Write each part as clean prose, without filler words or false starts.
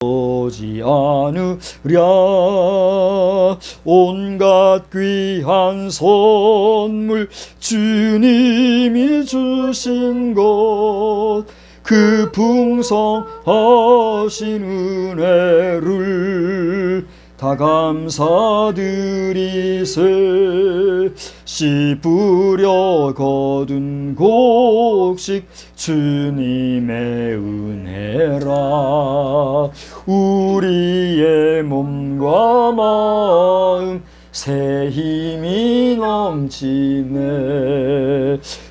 오지 않으랴. 온갖 귀한 선물 주님이 주신 것, 그 풍성하신 은혜를 다 감사드리세. 씨 뿌려 거둔 곡식 주님의 은혜라. 우리의 몸과 마음 새 힘이 넘치네.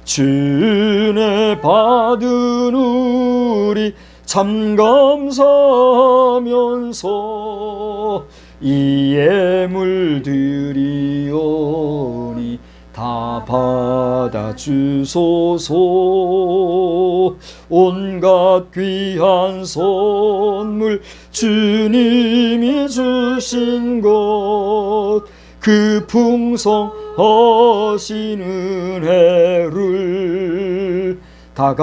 주은혜 받은 우리 참 감사하면서 이 예물 드리오니 다 받아 주소서. 온갖 귀한 선물 주님이 주신 것, 그 풍성하신 은혜를 다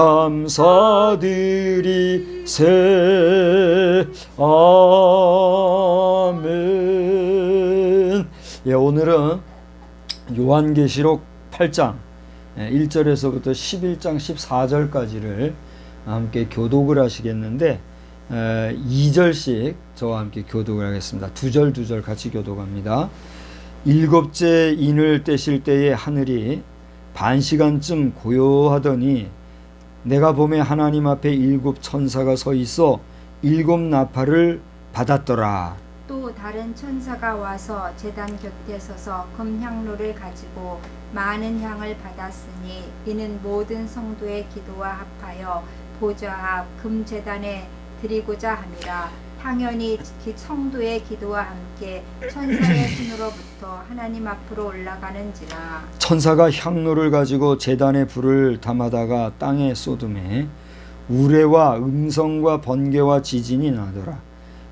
감사드리세. 아멘. 예, 오늘은 요한계시록 8장 1절에서부터 11장 14절까지를 함께 교독을 하시겠는데 2절씩 저와 함께 교독을 하겠습니다. 두 절 같이 교독합니다. 일곱째 인을 떼실 때에 하늘이 반시간쯤 고요하더니 내가 보매 하나님 앞에 일곱 천사가 서 있어 일곱 나팔을 받았더라. 또 다른 천사가 와서 제단 곁에 서서 금향로를 가지고 많은 향을 받았으니 이는 모든 성도의 기도와 합하여 보좌 앞 금제단에 드리고자 함이라. 당연히 성도의 기도와 함께 천사의 손으로부터 하나님 앞으로 올라가는지라. 천사가 향로를 가지고 제단에 불을 담아다가 땅에 쏟음에 우레와 음성과 번개와 지진이 나더라.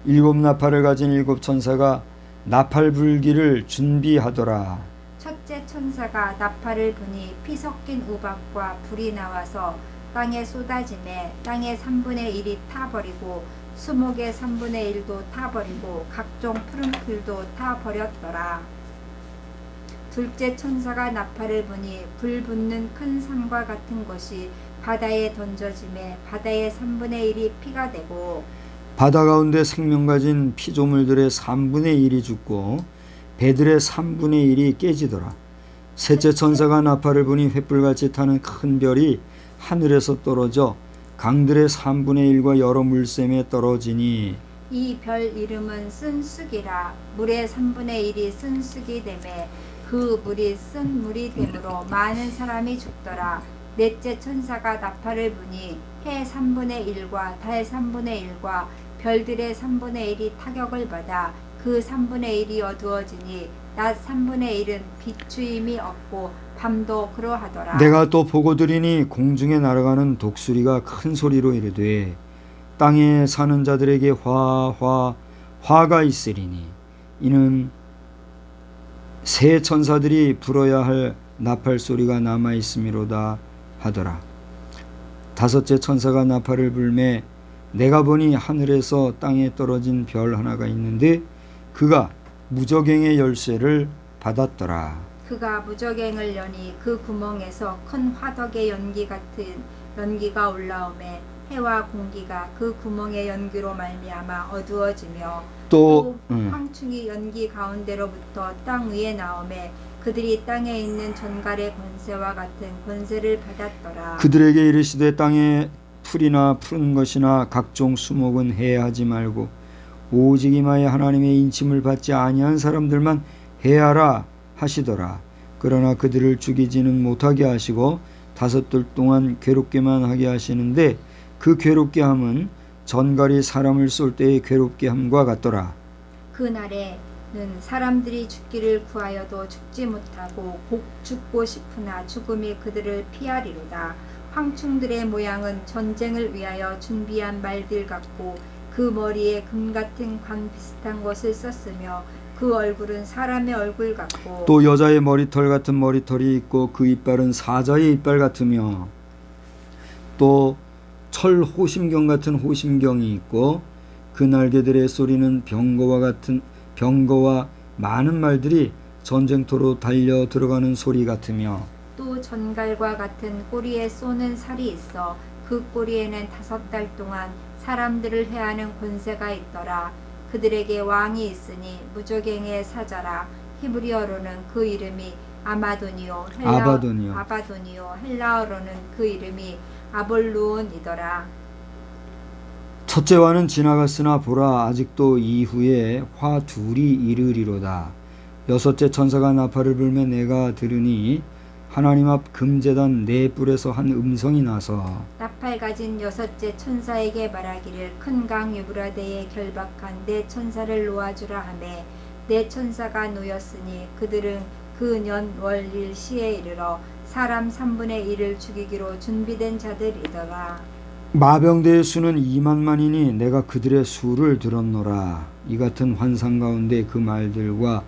일곱 나팔을 가진 일곱 천사가 나팔 불기를 준비하더라. 첫째 천사가 나팔을 부니 피 섞인 우박과 불이 나와서 땅에 쏟아지매 땅의 3분의 1이 타버리고 수목의 3분의 1도 타버리고 각종 푸른 풀도 타버렸더라. 둘째 천사가 나팔을 부니 불 붙는 큰 산과 같은 것이 바다에 던져지매 바다의 3분의 1이 피가 되고 바다 가운데 생명 가진 피조물들의 3분의 1이 죽고 배들의 3분의 1이 깨지더라. 셋째 천사가 나팔을 부니 횃불같이 타는 큰 별이 하늘에서 떨어져 강들의 3분의 1과 여러 물샘에 떨어지니 이 별 이름은 쓴쑥이라. 물의 3분의 1이 쓴쑥이 되매 그 물이 쓴 물이 되므로 많은 사람이 죽더라. 넷째 천사가 나팔을 부니 해 3분의 1과 달 3분의 1과 별들의 3분의 1이 타격을 받아 그 3분의 1이 어두워지니 낮 3분의 1은 비추임이 없고 밤도 그러하더라. 내가 또 보고 들으니 공중에 날아가는 독수리가 큰 소리로 이르되 땅에 사는 자들에게 화가 있으리니 이는 새 천사들이 불어야 할 나팔 소리가 남아 있음이로다 하더라. 다섯째 천사가 나팔을 불매 내가 보니 하늘에서 땅에 떨어진 별 하나가 있는데 그가 무저갱의 열쇠를 받았더라. 그가 무저갱을 여니 그 구멍에서 큰 화덕의 연기 같은 연기가 올라오매 해와 공기가 그 구멍의 연기로 말미암아 어두워지며 또 황충이 연기 가운데로부터 땅 위에 나오매 그들이 땅에 있는 전갈의 권세와 같은 권세를 받았더라. 그들에게 이르시되 땅에 풀이나 푸른 것이나 각종 수목은 해하지 말고 오직 이마에 하나님의 인침을 받지 아니한 사람들만 해하라 하시더라. 그러나 그들을 죽이지는 못하게 하시고 5들 동안 괴롭게만 하게 하시는데 그 괴롭게 함은 전갈이 사람을 쏠 때의 괴롭게 함과 같더라. 그날에는 사람들이 죽기를 구하여도 죽지 못하고 곧 죽고 싶으나 죽음이 그들을 피하리로다. 황충들의 모양은 전쟁을 위하여 준비한 말들 같고 그 머리에 금 같은 관 비슷한 것을 썼으며 그 얼굴은 사람의 얼굴 같고 또 여자의 머리털 같은 머리털이 있고 그 이빨은 사자의 이빨 같으며 또 철 호심경 같은 호심경이 있고 그 날개들의 소리는 병거와 많은 말들이 전쟁터로 달려 들어가는 소리 같으며 또 전갈과 같은 꼬리에 쏘는 살이 있어 그 꼬리에는 5달 동안 사람들을 해하는 권세가 있더라. 그들에게 왕이 있으니 무조갱의 사자라. 히브리어로는 그 이름이 아바도니오 헬라어로는 그 이름이 아볼루온이더라. 첫째와는 지나갔으나 보라 아직도 이후에 화 둘이 이르리로다. 여섯째 천사가 나팔을 불매 내가 들으니 하나님 앞 금제단 네 뿔에서 한 음성이 나서 나팔 가진 여섯째 천사에게 말하기를 큰 강 유브라데에 결박한 네 천사를 놓아주라 하매 네 천사가 놓였으니 그들은 그 년 월 일 시에 이르러 사람 3분의 1을 죽이기로 준비된 자들이더라. 마병대의 수는 2만만이니 내가 그들의 수를 들었노라. 이 같은 환상 가운데 그 말들과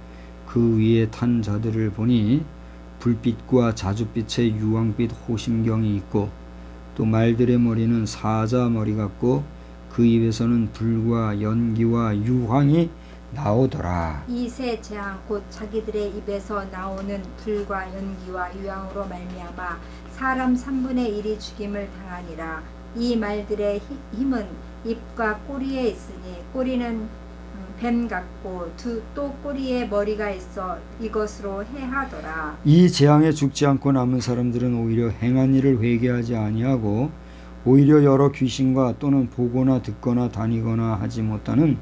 그 위에 탄 자들을 보니 불빛과 자줏빛의 유황빛 호심경이 있고 또 말들의 머리는 사자 머리 같고 그 입에서는 불과 연기와 유황이 나오더라. 이 세 재앙 곧 자기들의 입에서 나오는 불과 연기와 유황으로 말미암아 사람 3분의 1이 죽임을 당하니라. 이 말들의 힘은 입과 꼬리에 있으니 꼬리는 뱀 같고 또 꼬리에 머리가 있어 이것으로 해하더라. 이 재앙에 죽지 않고 남은 사람들은 오히려 행한 일을 회개하지 아니하고 오히려 여러 귀신과 또는 보거나 듣거나 다니거나 하지 못하는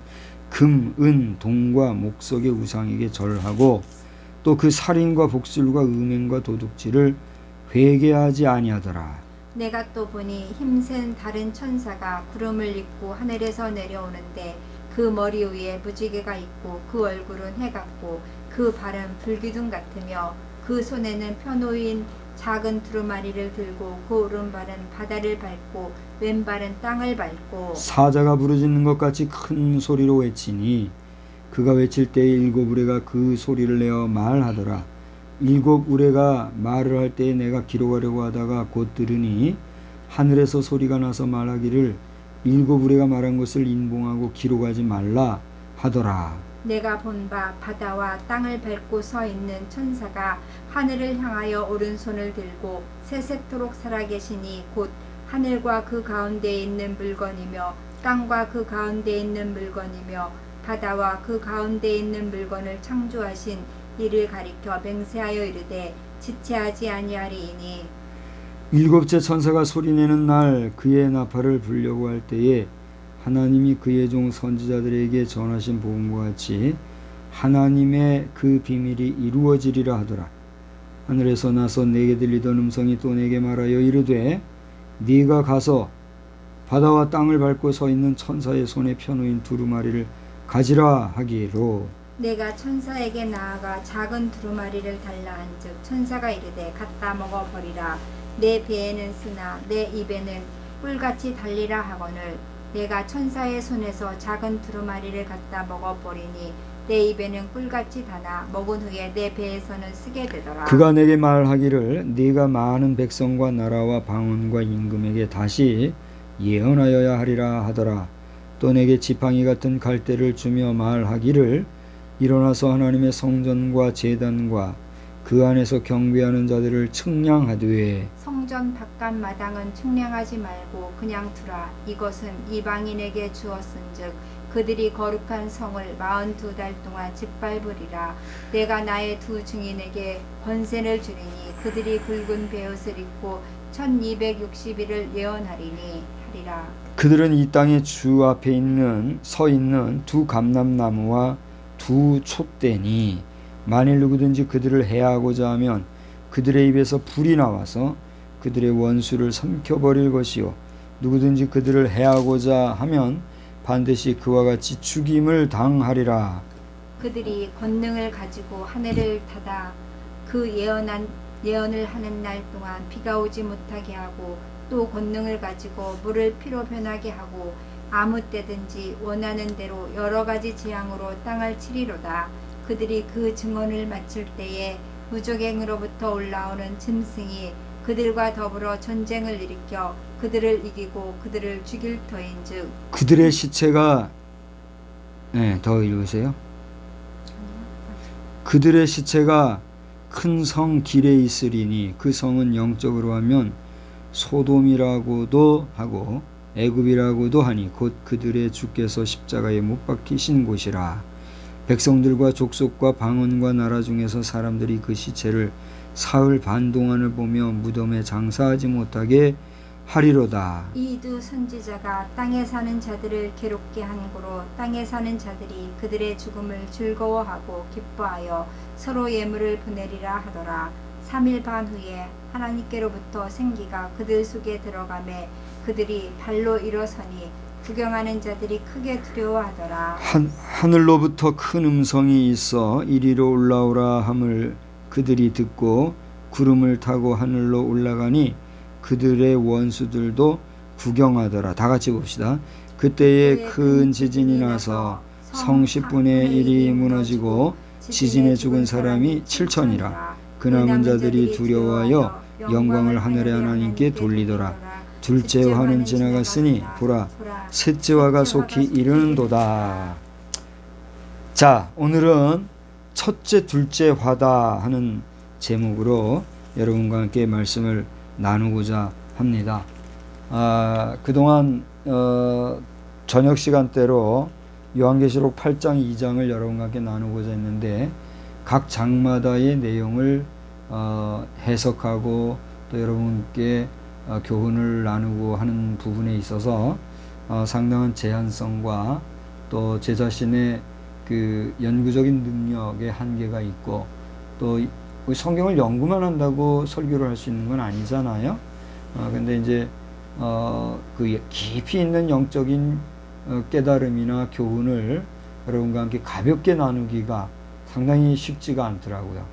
금, 은, 동과 목석의 우상에게 절하고 또 그 살인과 복술과 음행과 도둑질을 회개하지 아니하더라. 내가 또 보니 힘센 다른 천사가 구름을 입고 하늘에서 내려오는데 그 머리 위에 무지개가 있고 그 얼굴은 해 같고 그 발은 불기둥 같으며 그 손에는 펴놓인 작은 두루마리를 들고 그 오른발은 바다를 밟고 왼발은 땅을 밟고 사자가 부르짖는 것 같이 큰 소리로 외치니 그가 외칠 때에 7 우레가 그 소리를 내어 말하더라. 7 우레가 말을 할 때에 내가 기록하려고 하다가 곧 들으니 하늘에서 소리가 나서 말하기를 7 우레가 말한 것을 인봉하고 기록하지 말라 하더라. 내가 본 바 바다와 땅을 밟고 서 있는 천사가 하늘을 향하여 오른손을 들고 세세토록 살아계시니 곧 하늘과 그 가운데에 있는 물건이며 땅과 그 가운데에 있는 물건이며 바다와 그 가운데에 있는 물건을 창조하신 이를 가리켜 맹세하여 이르되 지체하지 아니하리이니 7째 천사가 소리내는 날 그의 나팔을 불려고 할 때에 하나님이 그의 종 선지자들에게 전하신 복음과 같이 하나님의 그 비밀이 이루어지리라 하더라. 하늘에서 나서 내게 들리던 음성이 또 내게 말하여 이르되 네가 가서 바다와 땅을 밟고 서 있는 천사의 손에 펴놓인 두루마리를 가지라 하기로 내가 천사에게 나아가 작은 두루마리를 달라 한즉 천사가 이르되 갖다 먹어버리라. 내 배에는 쓰나 내 입에는 꿀같이 달리라 하거늘 내가 천사의 손에서 작은 두루마리를 갖다 먹어버리니 내 입에는 꿀같이 다나 먹은 후에 내 배에서는 쓰게 되더라. 그가 내게 말하기를 네가 많은 백성과 나라와 방언과 임금에게 다시 예언하여야 하리라 하더라. 또 내게 지팡이 같은 갈대를 주며 말하기를 일어나서 하나님의 성전과 제단과 그 안에서 경배하는 자들을 측량하되 성전 바깥 마당은 측량하지 말고 그냥 두라. 이것은 이방인에게 주었은즉 그들이 거룩한 성을 42달 동안 짓밟으리라. 내가 나의 두 증인에게 권세를 주리니 그들이 굵은 베옷을 입고 1260일을 예언하리니 하리라. 그들은 이 땅의 주 앞에 서 있는 두 감람나무와 두 촛대니 만일 누구든지 그들을 해하고자 하면 그들의 입에서 불이 나와서 그들의 원수를 삼켜버릴 것이요 누구든지 그들을 해하고자 하면 반드시 그와 같이 죽임을 당하리라. 그들이 권능을 가지고 하늘을 닫아 그 예언을 하는 날 동안 비가 오지 못하게 하고 또 권능을 가지고 물을 피로 변하게 하고 아무 때든지 원하는 대로 여러 가지 재앙으로 땅을 치리로다. 그들이 그 증언을 마칠 때에 무적행으로부터 올라오는 짐승이 그들과 더불어 전쟁을 일으켜 그들을 이기고 그들을 죽일 터인즉 그들의 시체가 네, 더 읽으세요. 그들의 시체가 큰 성 길에 있으리니 그 성은 영적으로 하면 소돔이라고도 하고 애굽이라고도 하니 곧 그들의 주께서 십자가에 못 박히신 곳이라. 백성들과 족속과 방언과 나라 중에서 사람들이 그 시체를 사흘 반 동안을 보며 무덤에 장사하지 못하게 하리로다. 이 두 선지자가 땅에 사는 자들을 괴롭게 한 고로 땅에 사는 자들이 그들의 죽음을 즐거워하고 기뻐하여 서로 예물을 보내리라 하더라. 3일 반 후에 하나님께로부터 생기가 그들 속에 들어가매 그들이 발로 일어서니 구경하는 자들이 크게 두려워하더라. 하늘로부터 큰 음성이 있어 이리로 올라오라 함을 그들이 듣고 구름을 타고 하늘로 올라가니 그들의 원수들도 구경하더라. 다 같이 봅시다. 그때에 큰 지진이 나서 성 10분의 1이 무너지고 지진에 죽은 사람이 7천이라. 그 남은 자들이 두려워하여 영광을 하늘의 하나님께 돌리더라. 둘째 화는 지나갔으니 보라 셋째 화가 속히 이르는도다. 자, 오늘은 첫째 둘째 화다 하는 제목으로 여러분과 함께 말씀을 나누고자 합니다. 그동안 저녁 시간대로 요한계시록 8장 2장을 여러분과 함께 나누고자 했는데 각 장마다의 내용을 해석하고 또 여러분께 교훈을 나누고 하는 부분에 있어서 상당한 제한성과 또 제 자신의 그 연구적인 능력의 한계가 있고 또 성경을 연구만 한다고 설교를 할 수 있는 건 아니잖아요. 근데 이제 그 깊이 있는 영적인 깨달음이나 교훈을 여러분과 함께 가볍게 나누기가 상당히 쉽지가 않더라고요.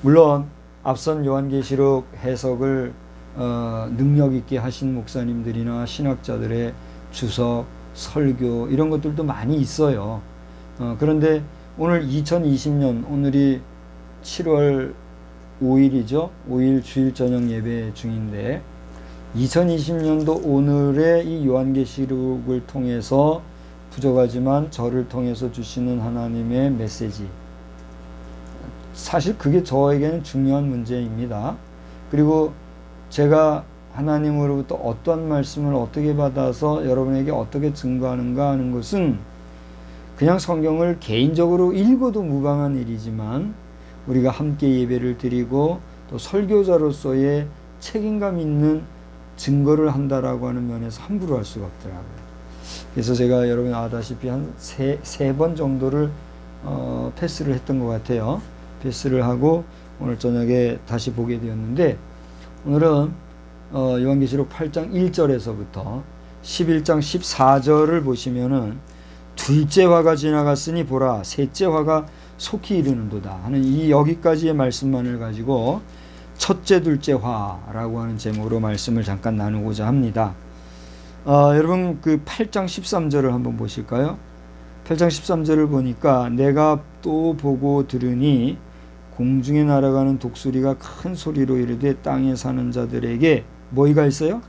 물론 앞선 요한계시록 해석을 능력 있게 하신 목사님들이나 신학자들의 주석, 설교 이런 것들도 많이 있어요. 그런데 오늘 2020년 오늘이 7월 5일이죠. 5일 주일 저녁 예배 중인데 2020년도 오늘의 이 요한계시록을 통해서 부족하지만 저를 통해서 주시는 하나님의 메시지, 사실 그게 저에게는 중요한 문제입니다. 그리고 제가 하나님으로부터 어떠한 말씀을 어떻게 받아서 여러분에게 어떻게 증거하는가 하는 것은 그냥 성경을 개인적으로 읽어도 무방한 일이지만 우리가 함께 예배를 드리고 또 설교자로서의 책임감 있는 증거를 한다라고 하는 면에서 함부로 할 수가 없더라고요. 그래서 제가 여러분 아다시피 한 세 번 정도를 패스를 했던 것 같아요. 패스를 하고 오늘 저녁에 다시 보게 되었는데 오늘은 요한계시록 8장 1절에서부터 11장 14절을 보시면은 둘째 화가 지나갔으니 보라 셋째 화가 속히 이르는도다 하는 이 여기까지의 말씀만을 가지고 첫째 둘째 화라고 하는 제목으로 말씀을 잠깐 나누고자 합니다. 여러분 그 8장 13절을 한번 보실까요? 8장 13절을 보니까 내가 또 보고 들으니 공중에 날아가는 독수리가 큰 소리로 이르되 땅에 사는 자들에게 뭐가 있어요?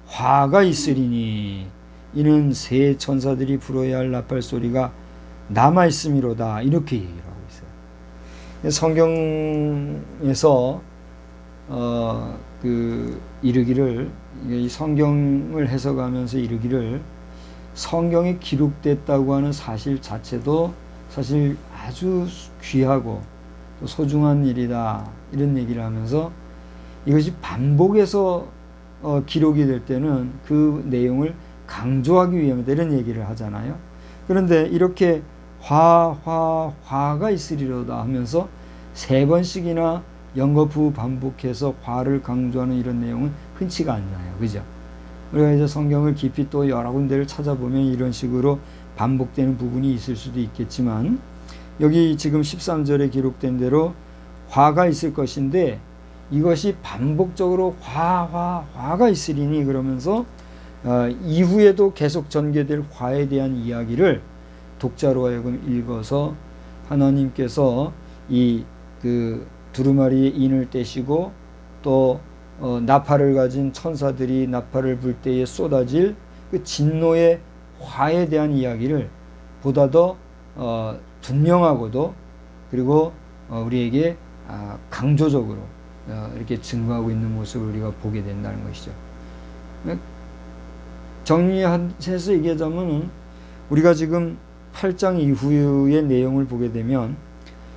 화가 있으리니 이는 새 천사들이 불어야 할 나팔 소리가 남아 있음이로다. 이렇게 얘기를 하고 있어요. 성경에서 그 이르기를 이 성경을 해석하면서 이르기를 성경에 기록됐다고 하는 사실 자체도 사실 아주 귀하고 또 소중한 일이다 이런 얘기를 하면서 이것이 반복해서 기록이 될 때는 그 내용을 강조하기 위함이다 이런 얘기를 하잖아요. 그런데 이렇게 화가 있으리로다 하면서 세 번씩이나 연거푸 반복해서 화를 강조하는 이런 내용은 흔치가 않나요. 그죠? 우리가 이제 성경을 깊이 또 여러 군데를 찾아보면 이런 식으로 반복되는 부분이 있을 수도 있겠지만 여기 지금 13절에 기록된 대로 화가 있을 것인데 이것이 반복적으로 화가 있으리니 그러면서 이후에도 계속 전개될 화에 대한 이야기를 독자로 하여금 읽어서 하나님께서 이 그 두루마리의 인을 떼시고 또 나팔을 가진 천사들이 나팔을 불 때에 쏟아질 그 진노의 화에 대한 이야기를 보다 더 분명하고도 그리고 우리에게 강조적으로 이렇게 증거하고 있는 모습을 우리가 보게 된다는 것이죠. 정리해서 얘기하자면 우리가 지금 8장 이후의 내용을 보게 되면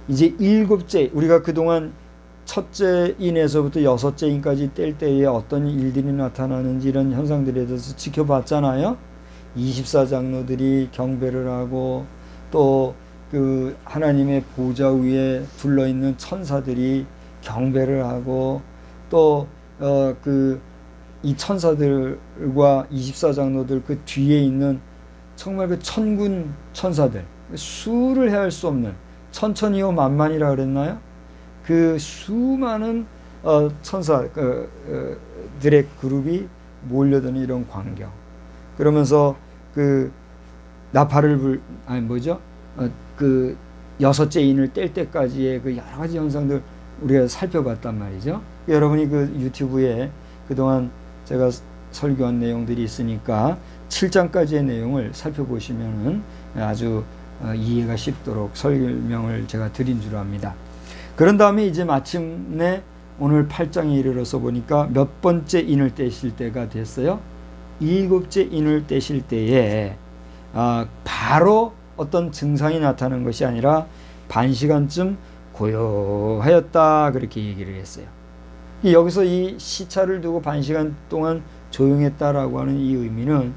이제 7째, 우리가 그동안 첫째 인에서부터 6째 인까지 뗄 때에 어떤 일들이 나타나는지 이런 현상들에 대해서 지켜봤잖아요. 24장로들이 경배를 하고 또 그 하나님의 보좌 위에 둘러있는 천사들이 경배를 하고 또 이 천사들과 24장로들 그 뒤에 있는 정말 그 천군 천사들, 수를 헤아릴 수 없는 천천히요 만만이라 그랬나요? 그 수많은 천사들의 그룹이 몰려드는 이런 광경. 그러면서 그 나팔을 그 6째 인을 뗄 때까지의 그 여러 가지 현상들 우리가 살펴봤단 말이죠. 여러분이 그 유튜브에 그동안 제가 설교한 내용들이 있으니까 7장까지의 내용을 살펴보시면은 아주 이해가 쉽도록 설명을 제가 드린 줄 압니다. 그런 다음에 이제 마침내 오늘 8장에 이르러서 보니까 몇 번째 인을 떼실 때가 됐어요? 7째 인을 떼실 때에 바로 어떤 증상이 나타나는 것이 아니라 반시간쯤 고요하였다 그렇게 얘기를 했어요. 여기서 이 시차를 두고 반시간 동안 조용했다라고 하는 이 의미는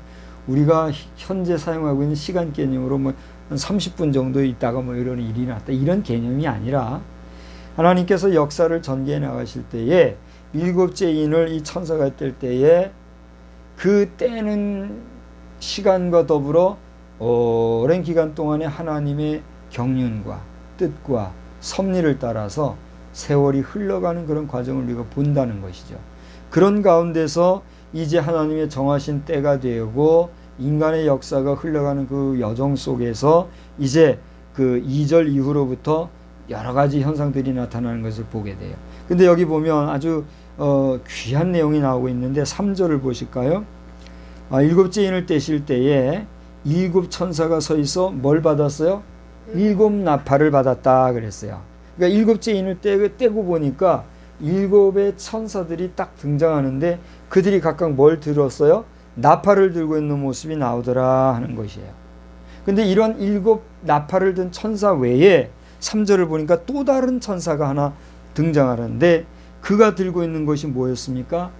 우리가 현재 사용하고 있는 시간 개념으로 뭐 한 30분 정도 있다가 뭐 이런 일이 났다 이런 개념이 아니라 하나님께서 역사를 전개해 나가실 때에 7째 인을 이 천사가 뗄 때에 그 때는 시간과 더불어 오랜 기간 동안의 하나님의 경륜과 뜻과 섭리를 따라서 세월이 흘러가는 그런 과정을 우리가 본다는 것이죠. 그런 가운데서 이제 하나님의 정하신 때가 되고 인간의 역사가 흘러가는 그 여정 속에서 이제 그 2절 이후로부터 여러 가지 현상들이 나타나는 것을 보게 돼요. 근데 여기 보면 아주 귀한 내용이 나오고 있는데 3절을 보실까요? 7째 인을 떼실 때에 7 천사가 서 있어 뭘 받았어요? 7 나팔을 받았다 그랬어요. 그러니까 7째 인을 떼고 보니까 7의 천사들이 딱 등장하는데 그들이 각각 뭘 들었어요? 나팔을 들고 있는 모습이 나오더라 하는 것이에요. 근데 이런 7 나팔을 든 천사 외에 3절을 보니까 또 다른 천사가 하나 등장하는데 그가 들고 있는 것이 뭐였습니까?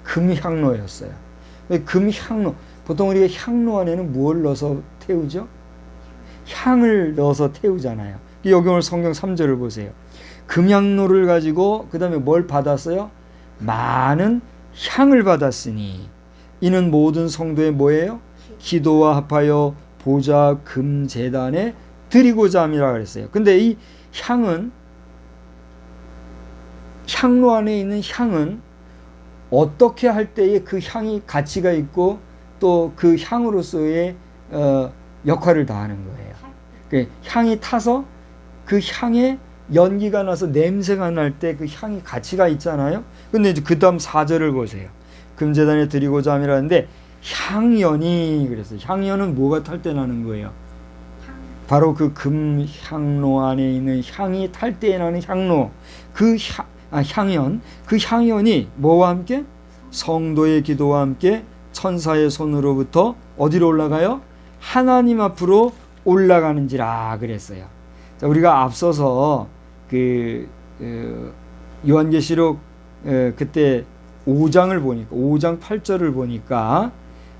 금향로였어요. 금향로, 보통 우리가 향로 안에는 뭘 넣어서 태우죠? 향을 넣어서 태우잖아요. 여기 오늘 성경 3절을 보세요. 금향로를 가지고 그 다음에 뭘 받았어요? 많은 향을 받았으니 이는 모든 성도의 뭐예요? 기도와 합하여 보좌 금제단에 드리고자 함이라 그랬어요. 근데 이 향은 향로 안에 있는 향은 어떻게 할 때에 그 향이 가치가 있고 또 그 향으로서의 역할을 다하는 거예요. 그 향이 타서 그 향에 연기가 나서 냄새가 날 때 그 향이 가치가 있잖아요. 근데 이제 그 다음 4절을 보세요. 금제단에 드리고자 함이라는데 향연이 그랬어요. 향연은 뭐가 탈 때 나는 거예요? 바로 그 금향로 안에 있는 향이 탈 때 나는 향로, 향연, 그 향연이 뭐와 함께? 성도의 기도와 함께 천사의 손으로부터 어디로 올라가요? 하나님 앞으로 올라가는지라 그랬어요. 자, 우리가 앞서서 요한계시록 그때 5장을 보니까 5장 8절을 보니까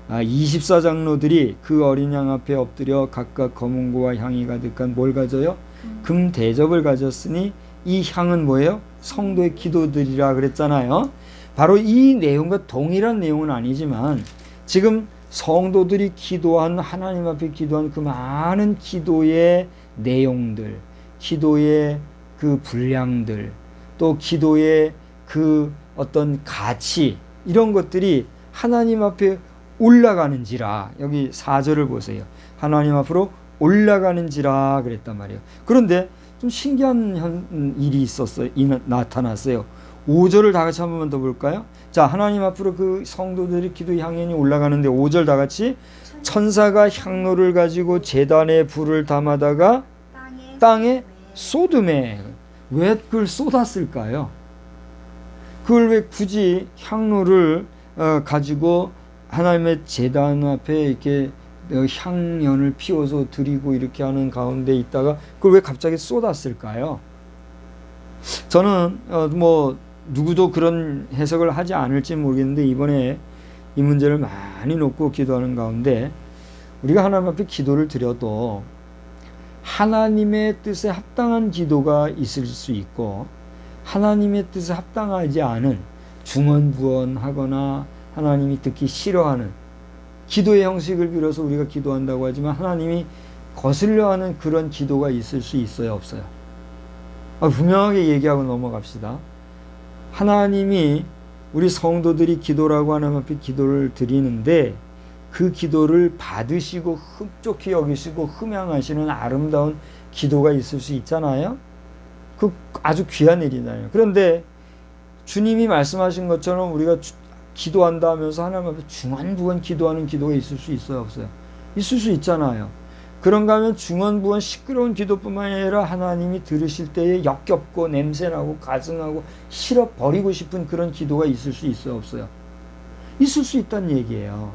24장로들이 그 어린 양 앞에 엎드려 각각 검은고와 향이 가득한 뭘 가져요? 금 대접을 가졌으니 이 향은 뭐예요? 성도의 기도들이라 그랬잖아요. 바로 이 내용과 동일한 내용은 아니지만 지금 성도들이 기도한 하나님 앞에 기도한 그 많은 기도의 내용들, 기도의 그 분량들, 또 기도의 그 어떤 가치 이런 것들이 하나님 앞에 올라가는지라 여기 4절을 보세요. 하나님 앞으로 올라가는지라 그랬단 말이에요. 그런데 좀 신기한 일이 나타났어요. 5절을 다 같이 한 번만 더 볼까요? 자, 하나님 앞으로 그 성도들이 기도 향연이 올라가는데 5절 다 같이 천사가 향로를 가지고 제단에 불을 담아다가 땅에 쏟음에. 왜 그걸 쏟았을까요? 그걸 왜 굳이 향로를 가지고 하나님의 제단 앞에 이렇게 향연을 피워서 드리고 이렇게 하는 가운데 있다가 그걸 왜 갑자기 쏟았을까요? 저는 뭐 누구도 그런 해석을 하지 않을지 모르겠는데 이번에 이 문제를 많이 놓고 기도하는 가운데 우리가 하나님 앞에 기도를 드려도 하나님의 뜻에 합당한 기도가 있을 수 있고 하나님의 뜻에 합당하지 않은 중언부언하거나 하나님이 듣기 싫어하는 기도의 형식을 빌어서 우리가 기도한다고 하지만 하나님이 거슬려하는 그런 기도가 있을 수 있어요, 없어요? 분명하게 얘기하고 넘어갑시다. 하나님이 우리 성도들이 기도라고 하나님 앞에 기도를 드리는데 그 기도를 받으시고 흡족히 여기시고 흠양하시는 아름다운 기도가 있을 수 있잖아요. 그 아주 귀한 일이잖아요. 그런데 주님이 말씀하신 것처럼 우리가 기도한다 하면서 하나님 앞에 중언부언 기도하는 기도가 있을 수 있어요, 없어요? 있을 수 있잖아요. 그런가 하면 중언부언 시끄러운 기도뿐만 아니라 하나님이 들으실 때에 역겹고 냄새나고 가증하고 싫어 버리고 싶은 그런 기도가 있을 수 있어요, 없어요? 있을 수 있다는 얘기예요.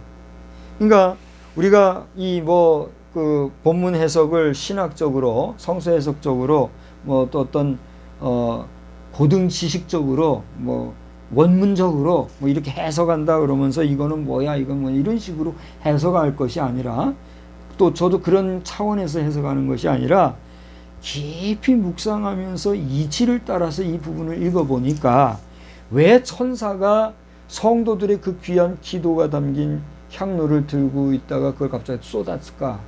그러니까 우리가 이 그 본문 해석을 신학적으로 성서 해석적으로 또 어떤 고등 지식적으로 원문적으로 이렇게 해석한다 그러면서 이거는 뭐야 이건 뭐 이런 식으로 해석할 것이 아니라 또 저도 그런 차원에서 해석하는 것이 아니라 깊이 묵상하면서 이치를 따라서 이 부분을 읽어보니까 왜 천사가 성도들의 그 귀한 기도가 담긴 향로를 들고 있다가 그걸 갑자기 쏟았을까?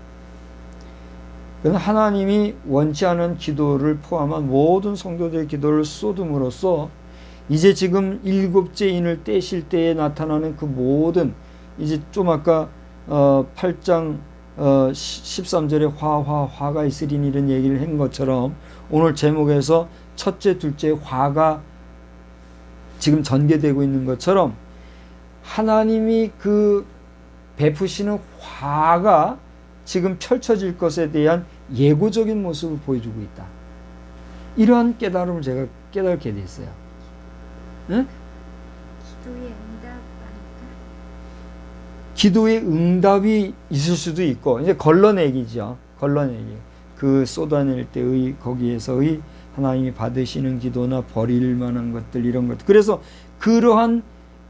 그래서 하나님이 원치 않은 기도를 포함한 모든 성도들의 기도를 쏟음으로써 이제 지금 일곱째 인을 떼실 때에 나타나는 그 모든 이제 좀 아까 8장 13절에 화가 있으리니 이런 얘기를 한 것처럼 오늘 제목에서 첫째 둘째 화가 지금 전개되고 있는 것처럼 하나님이 그 베푸시는 화가 지금 펼쳐질 것에 대한 예고적인 모습을 보여주고 있다. 이러한 깨달음을 제가 깨닫게 됐어요. 응? 기도의 응답 아닐까? 기도의 응답이 있을 수도 있고 이제 걸러내기죠. 걸러내기. 그 쏟아낼 때의 거기에서의 하나님이 받으시는 기도나 버릴 만한 것들 이런 것들. 그래서 그러한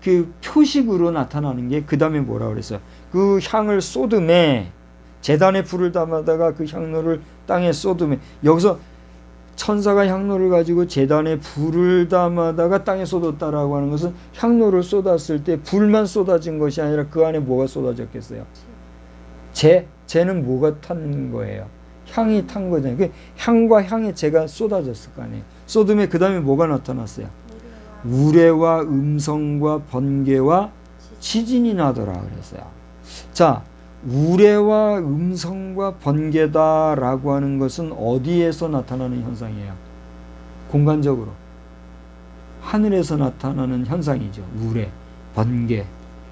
그 표식으로 나타나는 게 그 다음에 뭐라 그랬어요? 그 향을 쏟음에 제단에 불을 담아다가 그 향로를 땅에 쏟음에 여기서 천사가 향로를 가지고 제단에 불을 담아다가 땅에 쏟았다라고 하는 것은 향로를 쏟았을 때 불만 쏟아진 것이 아니라 그 안에 뭐가 쏟아졌겠어요? 재는 뭐가 탄 거예요? 향이 탄 거잖아요. 그 향과 향의 재가 쏟아졌을 거 아니에요. 쏟음에 그 다음에 뭐가 나타났어요? 우레와 음성과 번개와 지진이 나더라 그랬어요. 자, 우레와 음성과 번개다라고 하는 것은 어디에서 나타나는 현상이에요? 공간적으로 하늘에서 나타나는 현상이죠. 우레, 번개,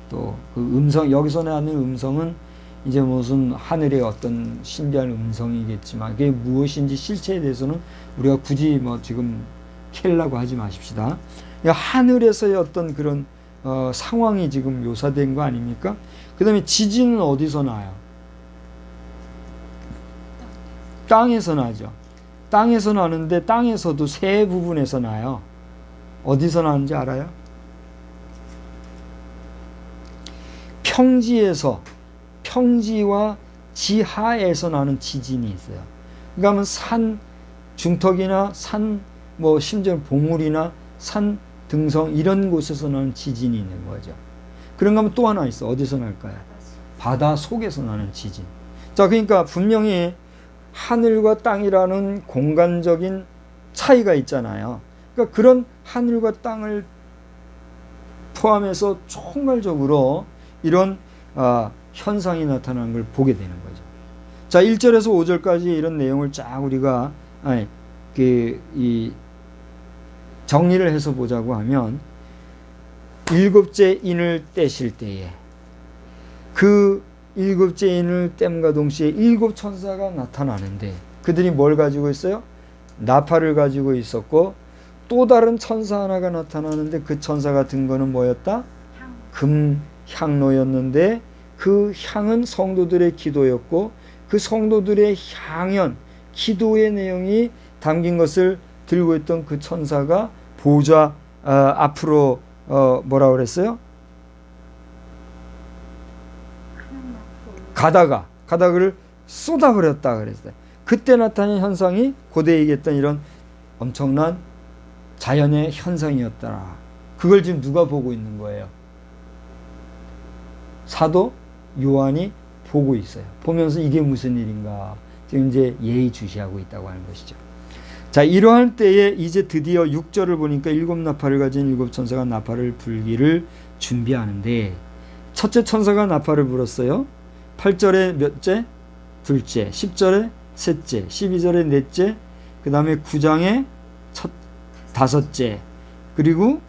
또 그 음성, 여기서 나는 음성은 이제 무슨 하늘의 어떤 신비한 음성이겠지만 그게 무엇인지 실체에 대해서는 우리가 굳이 지금 캘라고 하지 마십시다. 하늘에서의 어떤 그런 상황이 지금 묘사된 거 아닙니까? 그 다음에 지진은 어디서 나요? 땅에서 나죠. 땅에서 나는데 땅에서도 세 부분에서 나요. 어디서 나는지 알아요? 평지와 지하에서 나는 지진이 있어요. 그러니까 산 중턱이나 산 심지어 봉우리나 산 등성 이런 곳에서 나는 지진이 있는 거죠. 그런가 하면 또 하나 있어. 어디서 날까요? 바다 속에서 나는 지진. 자, 그러니까 분명히 하늘과 땅이라는 공간적인 차이가 있잖아요. 그러니까 그런 하늘과 땅을 포함해서 총괄적으로 이런 현상이 나타나는 걸 보게 되는 거죠. 자, 1절에서 5절까지 이런 내용을 쫙 우리가 정리를 해서 보자고 하면 일곱째 인을 떼실 때에 그 일곱째 인을 땜과 동시에 일곱 천사가 나타나는데 그들이 뭘 가지고 있어요? 나팔을 가지고 있었고 또 다른 천사 하나가 나타나는데 그 천사가 든 거는 뭐였다? 금 향로였는데 그 향은 성도들의 기도였고 그 성도들의 향연 기도의 내용이 담긴 것을 들고 있던 그 천사가 보좌 앞으로 뭐라 그랬어요? 가닥을 쏟아버렸다 그랬어요. 그때 나타난 현상이 고대 얘기했던 이런 엄청난 자연의 현상이었더라. 그걸 지금 누가 보고 있는 거예요? 사도 요한이 보고 있어요. 보면서 이게 무슨 일인가 지금 이제 예의주시하고 있다고 하는 것이죠. 자, 이러한 때에 이제 드디어 6절을 보니까 일곱 나팔을 가진 일곱 천사가 나팔을 불기를 준비하는데 첫째 천사가 나팔을 불었어요. 8절에 몇째? 둘째. 10절에 셋째. 12절에 넷째. 그 다음에 9장에 다섯째. 그리고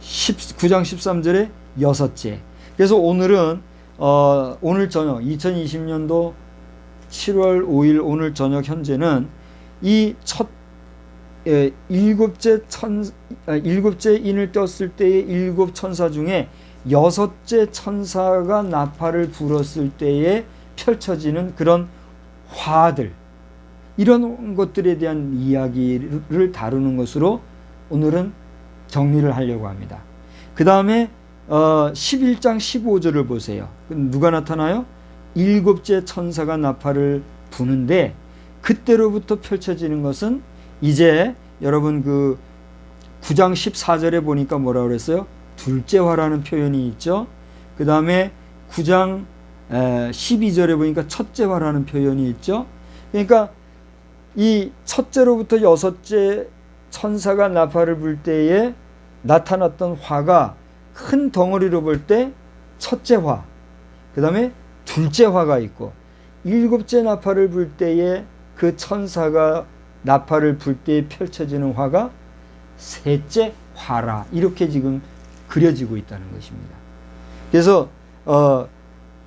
9장 13절에 여섯째. 그래서 오늘은 오늘 저녁 2020년도 7월 5일 오늘 저녁 현재는 이 일곱째 인을 떴을 때의 일곱 천사 중에 여섯째 천사가 나팔을 불었을 때에 펼쳐지는 그런 화들, 이런 것들에 대한 이야기를 다루는 것으로 오늘은 정리를 하려고 합니다. 그 다음에 11장 15절을 보세요. 누가 나타나요? 일곱째 천사가 나팔을 부는데 그때로부터 펼쳐지는 것은 이제 여러분 그 9장 14절에 보니까 뭐라고 그랬어요? 둘째 화라는 표현이 있죠. 그 다음에 9장 12절에 보니까 첫째 화라는 표현이 있죠. 그러니까 이 첫째로부터 여섯째 천사가 나팔을 불 때에 나타났던 화가 큰 덩어리로 볼 때 첫째 화, 그 다음에 둘째 화가 있고 일곱째 나팔을 불 때에 그 천사가 나팔을 불 때에 펼쳐지는 화가 셋째 화라, 이렇게 지금 그려지고 있다는 것입니다. 그래서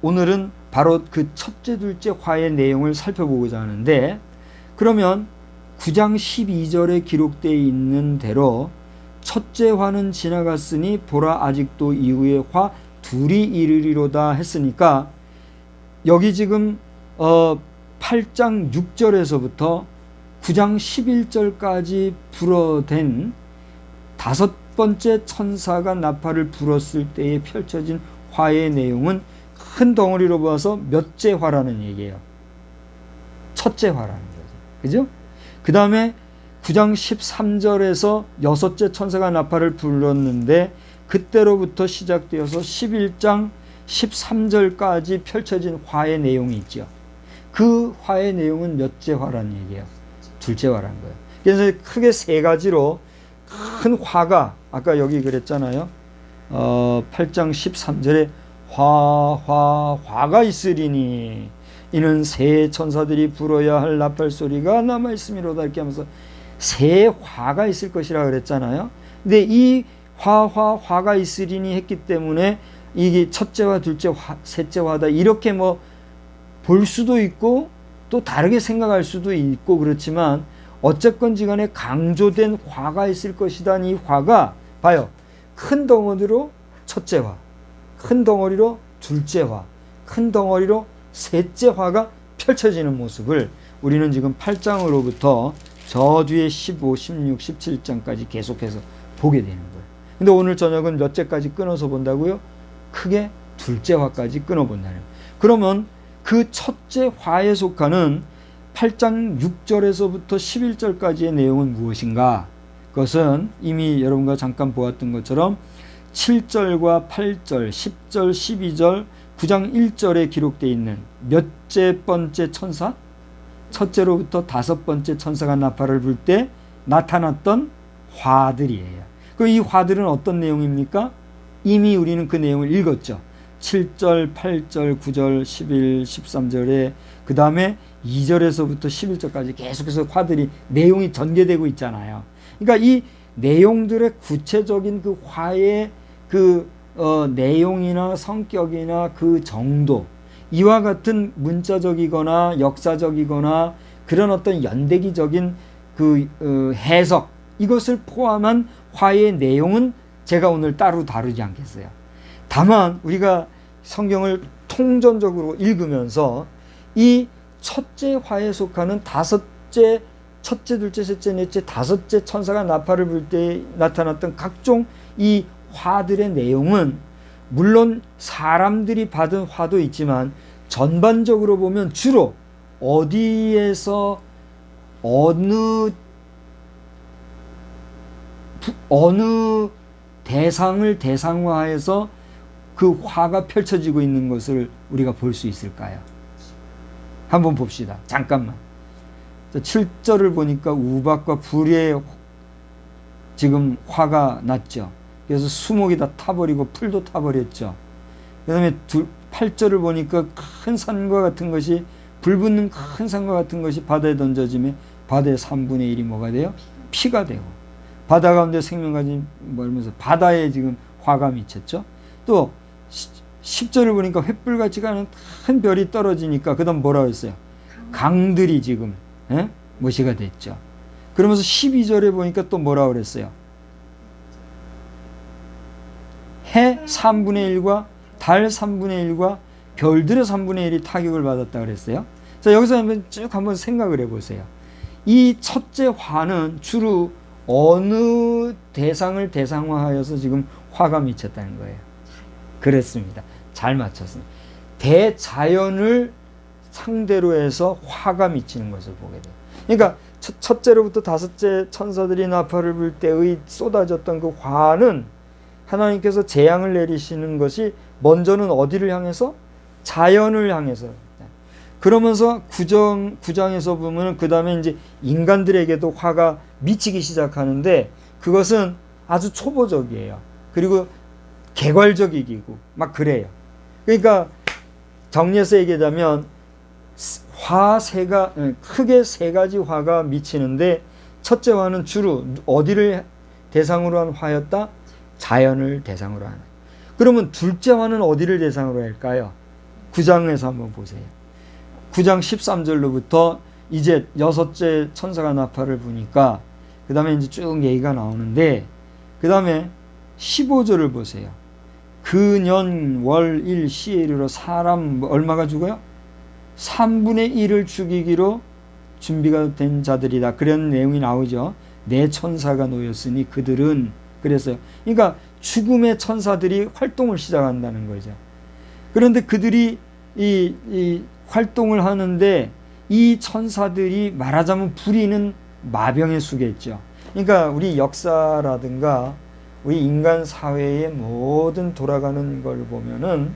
오늘은 바로 그 첫째 둘째 화의 내용을 살펴보고자 하는데, 그러면 9장 12절에 기록되어 있는 대로 첫째 화는 지나갔으니 보라 아직도 이후에 화 둘이 이르리로다 했으니까 여기 지금 8장 6절에서부터 9장 11절까지 불어댄 다섯 번째 천사가 나팔을 불었을 때에 펼쳐진 화의 내용은 큰 덩어리로 봐서 몇째 화라는 얘기예요. 첫째 화라는 거죠. 그죠? 그 다음에 9장 13절에서 여섯째 천사가 나팔을 불렀는데 그때로부터 시작되어서 11장 13절까지 펼쳐진 화의 내용이 있죠. 그 화의 내용은 몇째 화라는 얘기예요? 둘째 화라는 거예요. 그래서 크게 세 가지로 큰 화가, 아까 여기 그랬잖아요. 8장 13절에 화가 있으리니 이는 새 천사들이 불어야 할 나팔 소리가 남아있음이로다, 이렇게 하면서 새 화가 있을 것이라 그랬잖아요. 근데 이 화가 있으리니 했기 때문에 이게 첫째 화, 둘째 화, 셋째 화다, 이렇게 뭐 볼 수도 있고 또 다르게 생각할 수도 있고 그렇지만 어쨌건지 간에 강조된 화가 있을 것이다. 이 화가 봐요. 큰 덩어리로 첫째 화, 큰 덩어리로 둘째 화, 큰 덩어리로 셋째 화가 펼쳐지는 모습을 우리는 지금 8장으로부터 저 뒤에 15, 16, 17장까지 계속해서 보게 되는 거예요. 근데 오늘 저녁은 몇째까지 끊어서 본다고요? 크게 둘째 화까지 끊어본다는 거예요. 그러면 그 첫째 화에 속하는 8장 6절에서부터 11절까지의 내용은 무엇인가? 그것은 이미 여러분과 잠깐 보았던 것처럼 7절과 8절, 10절, 12절, 9장 1절에 기록되어 있는 몇째 번째 천사? 첫째로부터 다섯 번째 천사가 나팔을 불 때 나타났던 화들이에요. 그럼 이 화들은 어떤 내용입니까? 이미 우리는 그 내용을 읽었죠. 7절, 8절, 9절, 11, 13절에 그 다음에 2절에서부터 11절까지 계속해서 화들이 내용이 전개되고 있잖아요. 그러니까 이 내용들의 구체적인 그 화의 그 내용이나 성격이나 그 정도, 이와 같은 문자적이거나 역사적이거나 그런 어떤 연대기적인 해석, 이것을 포함한 화의 내용은 제가 오늘 따로 다루지 않겠어요. 다만 우리가 성경을 통전적으로 읽으면서 이 첫째 화에 속하는 첫째, 둘째, 셋째, 넷째, 다섯째 천사가 나팔을 불 때 나타났던 각종 이 화들의 내용은 물론 사람들이 받은 화도 있지만 전반적으로 보면 주로 어디에서 어느 대상을 대상화해서 그 화가 펼쳐지고 있는 것을 우리가 볼 수 있을까요? 한번 봅시다. 잠깐만. 7절을 보니까 우박과 불의 지금 화가 났죠. 그래서 수목이 다 타버리고 풀도 타버렸죠. 그 다음에 8절을 보니까 큰 산과 같은 것이, 불 붙는 큰 산과 같은 것이 바다에 던져지면 바다의 3분의 1이 뭐가 돼요? 피가 되고, 바다 가운데 생명까지 멀면서 바다에 지금 화가 미쳤죠. 또 10절을 보니까 횃불같이 가는 큰 별이 떨어지니까 그 다음 뭐라고 했어요? 강들이 지금 무시가 됐죠. 그러면서 12절에 보니까 또 뭐라고 그랬어요? 해 3분의 1과 달 3분의 1과 별들의 3분의 1이 타격을 받았다 그랬어요. 자, 여기서 한번 생각을 해보세요. 이 첫째 화는 주로 어느 대상을 대상화하여서 지금 화가 미쳤다는 거예요. 그렇습니다. 잘 맞췄습니다. 대자연을 상대로 해서 화가 미치는 것을 보게 돼요. 그러니까 첫째로부터 다섯째 천사들이 나팔을 불 때의 쏟아졌던 그 화는 하나님께서 재앙을 내리시는 것이 먼저는 어디를 향해서? 자연을 향해서. 그러면서 9장에서 보면 그 다음에 이제 인간들에게도 화가 미치기 시작하는데 그것은 아주 초보적이에요. 그리고 개괄적이고 막 그래요. 그러니까 정리해서 얘기하자면 크게 세 가지 화가 미치는데 첫째 화는 주로 어디를 대상으로 한 화였다? 자연을 대상으로 하는. 그러면 둘째 화는 어디를 대상으로 할까요? 9장에서 한번 보세요. 9장 13절로부터 이제 여섯째 천사가 나팔을 부니까 그 다음에 이제 쭉 얘기가 나오는데 그 다음에 15절을 보세요. 그 년 월 일 시에 이르러 사람 얼마가 죽어요? 3분의 1을 죽이기로 준비가 된 자들이다. 그런 내용이 나오죠. 네 천사가 놓였으니 그들은 그랬어요. 그러니까 죽음의 천사들이 활동을 시작한다는 거죠. 그런데 그들이 이 활동을 하는데 이 천사들이 말하자면 부리는 마병의 수겠죠. 그러니까 우리 역사라든가 우리 인간 사회의 모든 돌아가는 걸 보면은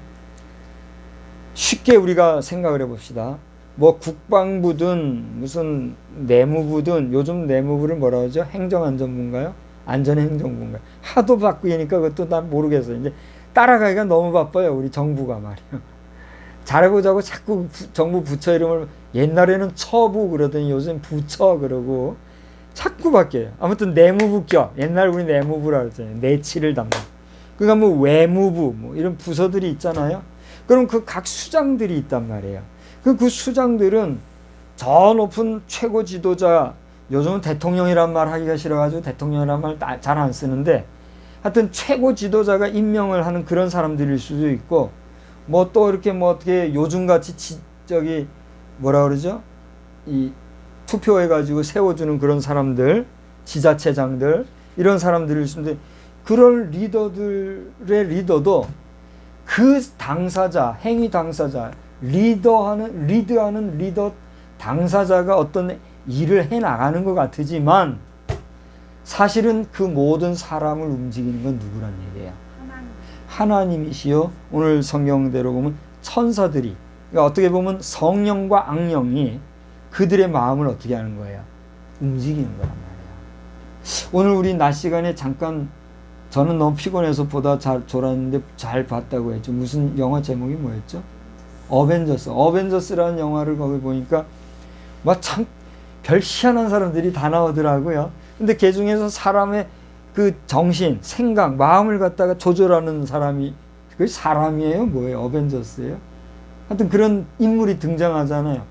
쉽게 우리가 생각을 해봅시다. 뭐 국방부든 무슨 내무부든, 요즘 내무부를 뭐라 그러죠? 행정안전부인가요? 안전행정부인가요? 하도 바꾸니까 그것도 난 모르겠어요. 이제 따라가기가 너무 바빠요. 우리 정부가 말이에요. 잘해보자고 자꾸 정부 부처 이름을 옛날에는 처부 그러더니 요즘 부처 그러고 자꾸 바뀌어요. 아무튼 내무부 껴. 옛날 우리 내무부라 그랬잖아요. 내치를 담당. 그러니까 뭐 외무부 뭐 이런 부서들이 있잖아요. 그럼 그 각 수장들이 있단 말이에요. 그 수장들은 저 높은 최고 지도자, 요즘은 대통령이란 말 하기가 싫어가지고 대통령이란 말 잘 안 쓰는데 하여튼 최고 지도자가 임명을 하는 그런 사람들일 수도 있고 뭐 또 이렇게 뭐 어떻게 요즘같이 뭐라 그러죠? 이 투표해가지고 세워주는 그런 사람들, 지자체장들 이런 사람들일 수도 있는데 그런 리더들의 리더도 그 당사자, 행위 당사자, 리드하는 리더 당사자가 어떤 일을 해 나가는 것 같으지만 사실은 그 모든 사람을 움직이는 건 누구란 얘기예요? 하나님이시요. 오늘 성경대로 보면 천사들이, 그러니까 어떻게 보면 성령과 악령이 그들의 마음을 어떻게 하는 거예요? 움직이는 거란 말이에요. 오늘 우리 낮 시간에 잠깐 저는 너무 피곤해서 보다 잘 졸았는데 잘 봤다고 했죠. 무슨 영화 제목이 뭐였죠? 어벤져스라는 영화를 거기 보니까 막 참 별 희한한 사람들이 다 나오더라고요. 근데 그 중에서 사람의 그 정신, 생각, 마음을 갖다가 조절하는 사람이 그게 사람이에요? 뭐예요? 어벤져스예요? 하여튼 그런 인물이 등장하잖아요.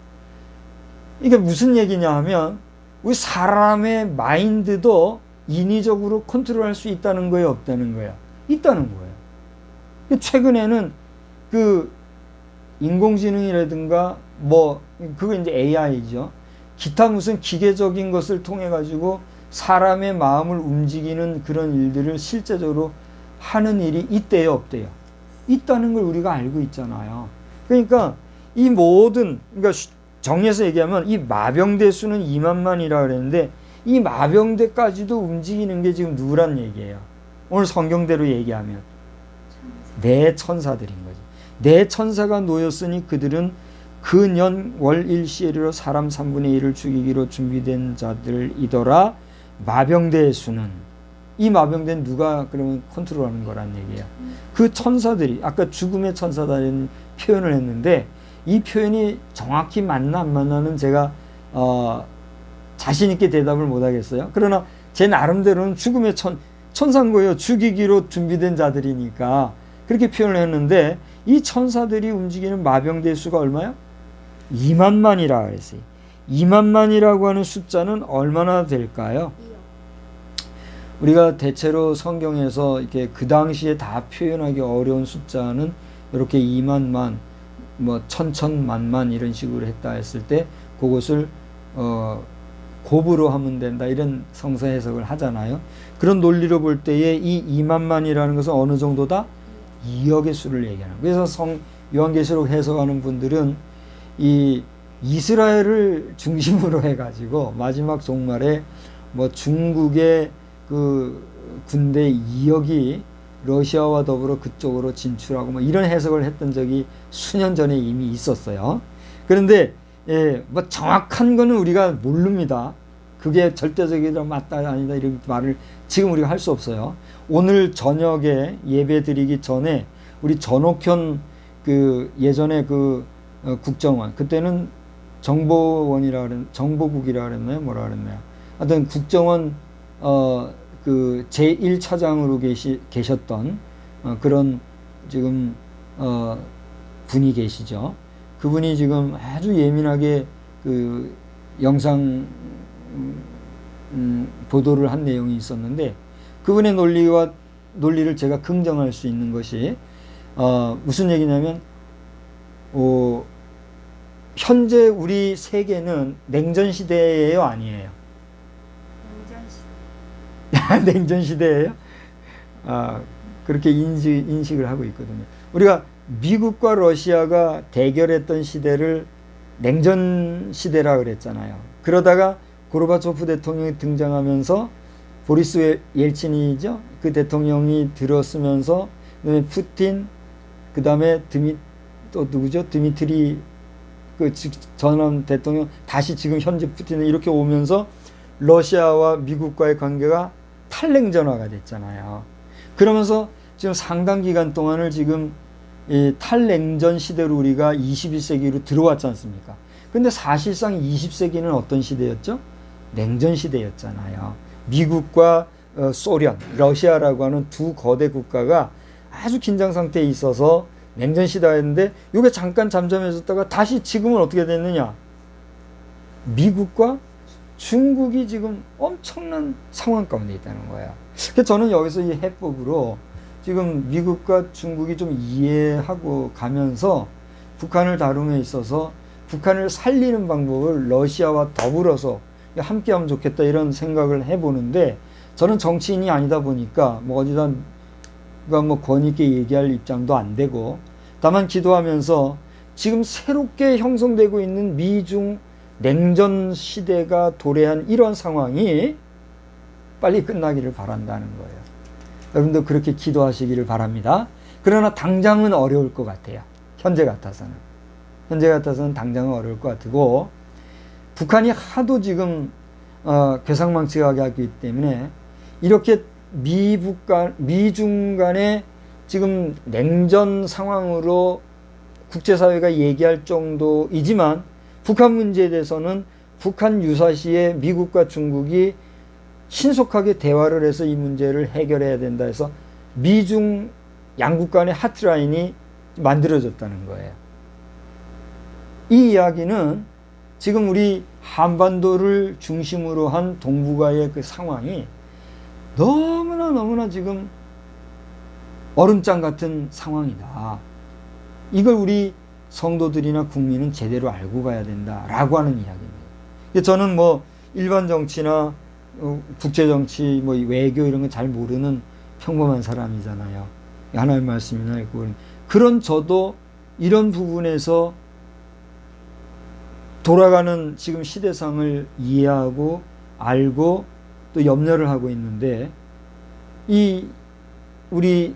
이게 무슨 얘기냐 하면 우리 사람의 마인드도 인위적으로 컨트롤할 수 있다는 거예요, 없다는 거예요? 있다는 거예요. 최근에는 그 인공지능이라든가 뭐 그거 이제 AI죠. 기타 무슨 기계적인 것을 통해 가지고 사람의 마음을 움직이는 그런 일들을 실제적으로 하는 일이 있대요, 없대요? 있다는 걸 우리가 알고 있잖아요. 그러니까 이 모든, 그러니까 정리해서 얘기하면 이 마병대수는 2만만이라 그랬는데 이 마병대까지도 움직이는 게 지금 누구란 얘기예요? 오늘 성경대로 얘기하면 내 천사들인 거지. 내 천사가 놓였으니 그들은 그 년 월일시에로 사람 3분의 1을 죽이기로 준비된 자들이더라. 마병대의 수는, 이 마병대는 누가 그러면 컨트롤하는 거란 얘기야. 그 천사들이, 아까 죽음의 천사다는 표현을 했는데 이 표현이 정확히 맞나 안 맞나는 제가 자신 있게 대답을 못 하겠어요. 그러나 제 나름대로는 죽음의 천사인 거예요. 죽이기로 준비된 자들이니까 그렇게 표현을 했는데 이 천사들이 움직이는 마병대 수가 얼마요? 2만만이라 그랬어요. 2만만이라고 하는 숫자는 얼마나 될까요? 우리가 대체로 성경에서 이렇게 그 당시에 다 표현하기 어려운 숫자는 이렇게 2만만, 뭐 천천만만 이런 식으로 했다 했을 때 그것을 곱으로 하면 된다 이런 성서 해석을 하잖아요. 그런 논리로 볼 때에 이 2만만이라는 것은 어느 정도다? 2억의 수를 얘기하는 거예요. 그래서 요한계시록 해석하는 분들은 이 이스라엘을 중심으로 해가지고 마지막 종말에 뭐 중국의 그 군대 2억이 러시아와 더불어 그쪽으로 진출하고 뭐 이런 해석을 했던 적이 수년 전에 이미 있었어요. 그런데 뭐 정확한 거는 우리가 모릅니다. 그게 절대적이다 맞다 아니다 이런 말을 지금 우리가 할 수 없어요. 오늘 저녁에 예배 드리기 전에 우리 전옥현 그 예전에 그 국정원, 그때는 정보국이라 그랬나요? 뭐라 그랬나요? 하여튼 국정원 그 제1차장으로 계셨던 그런 지금 분이 계시죠. 그분이 지금 아주 예민하게 그 영상 보도를 한 내용이 있었는데 그분의 논리를 제가 긍정할 수 있는 것이 무슨 얘기냐면 현재 우리 세계는 냉전 시대예요, 아니에요? 냉전 시대예요? 그렇게 인식을 하고 있거든요. 우리가 미국과 러시아가 대결했던 시대를 냉전 시대라 그랬잖아요. 그러다가 고르바초프 대통령이 등장하면서 보리스 옐친이죠. 그 대통령이 들었으면서 그다음에 푸틴, 그다음에 또 누구죠? 드미트리 그 전 대통령, 다시 지금 현재 푸틴은 이렇게 오면서 러시아와 미국과의 관계가 탈냉전화가 됐잖아요. 그러면서 지금 상당 기간 동안을 지금 이 탈냉전 시대로 우리가 21세기로 들어왔지 않습니까? 근데 사실상 20세기는 어떤 시대였죠? 냉전 시대였잖아요. 미국과 소련, 러시아라고 하는 두 거대 국가가 아주 긴장 상태에 있어서 냉전 시대였는데 이게 잠깐 잠잠해졌다가 다시 지금은 어떻게 됐느냐? 미국과 중국이 지금 엄청난 상황 가운데 있다는 거예요. 그래서 저는 여기서 이 해법으로 지금 미국과 중국이 좀 이해하고 가면서 북한을 다룸에 있어서 북한을 살리는 방법을 러시아와 더불어서 함께 하면 좋겠다 이런 생각을 해보는데, 저는 정치인이 아니다 보니까 뭐 어디다 뭐 권위 있게 얘기할 입장도 안 되고, 다만 기도하면서 지금 새롭게 형성되고 있는 미중 냉전 시대가 도래한 이런 상황이 빨리 끝나기를 바란다는 거예요. 여러분도 그렇게 기도하시기를 바랍니다. 그러나 당장은 어려울 것 같아요. 현재 같아서는 당장은 어려울 것 같고, 북한이 하도 지금 괴상망측하게 하기 때문에 이렇게 미중 간의 지금 냉전 상황으로 국제사회가 얘기할 정도이지만, 북한 문제에 대해서는 북한 유사시에 미국과 중국이 신속하게 대화를 해서 이 문제를 해결해야 된다 해서 미중 양국 간의 하트라인이 만들어졌다는 거예요. 이 이야기는 지금 우리 한반도를 중심으로 한 동북아의 그 상황이 너무나 지금 얼음장 같은 상황이다. 이걸 우리 성도들이나 국민은 제대로 알고 가야 된다라고 하는 이야기입니다. 저는 뭐 일반 정치나 국제 정치, 뭐 외교 이런 거 잘 모르는 평범한 사람이잖아요. 하나님 말씀이나 그런 저도 이런 부분에서 돌아가는 지금 시대상을 이해하고 알고 또 염려를 하고 있는데, 이 우리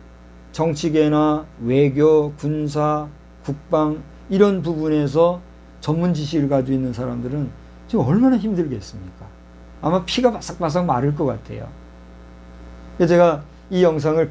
정치계나 외교, 군사, 국방 이런 부분에서 전문 지식을 가지고 있는 사람들은 지금 얼마나 힘들겠습니까? 아마 피가 바삭바삭 마를 것 같아요. 제가 이 영상을